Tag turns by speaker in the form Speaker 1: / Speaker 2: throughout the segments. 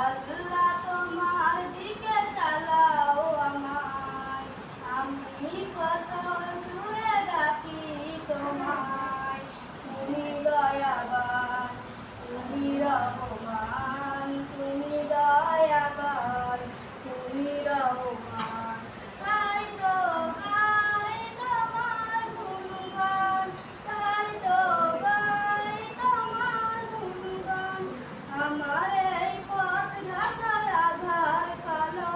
Speaker 1: আল্লাহ তোমার দিকে চালাও আমায়, আমি কত জোরে ডাকি তোমায়। তুমি দয়াবান, তুমি রহমান, তুমি দয়াবান, তুমি রহমান। তাই তো গাই তোমার গুণগান, তাই তো গাই তোমার গুণগান। আমার এই পথ ঢাকার আধার কালো,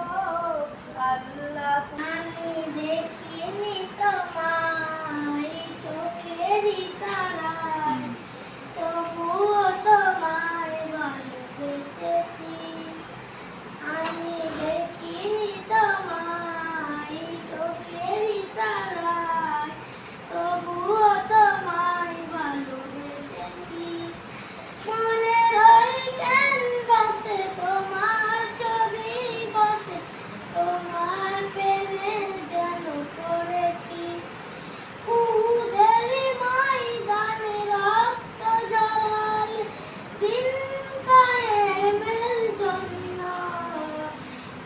Speaker 1: আল্লাহ
Speaker 2: আমি দেখিনি তোমায় চোখেরই তারায়, তবুও তোমায় ভালোবেসেছি। আমি দেখিনি তোমায় চোখেরই তারায়, তবুও তোমায় ভালোবেসেছি। মনের ওই ক্যানভাসে তোমার ছবি বসে, তোমার প্রেমের যেন পড়েছি। উহুদের ময়দানে রক্ত ঝরায় দিন কায়েমের জন্য,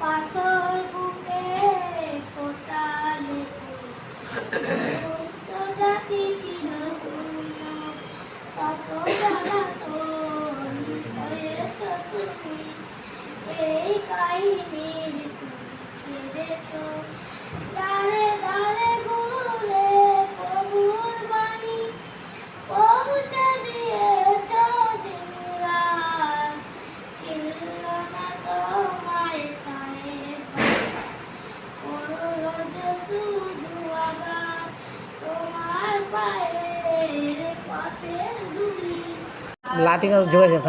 Speaker 2: পাথর বুকে ফোটালো উচ্চ জাতি ছিল শূন্য। শত জ্বালাতন সয়েছ তুমি, এই কাহিনীর সুর কেঁদেছ। দাঁড়ে দাঁড়ে ঘুরে প্রভুর বাণী পৌঁছে দিয়েছ দিন রাত। ছিল না তোমায় তায়ে করল যে শুধু আঘাত, তোমার পায়ের পথের ধুলি।
Speaker 3: লাঠি যোগাযোগ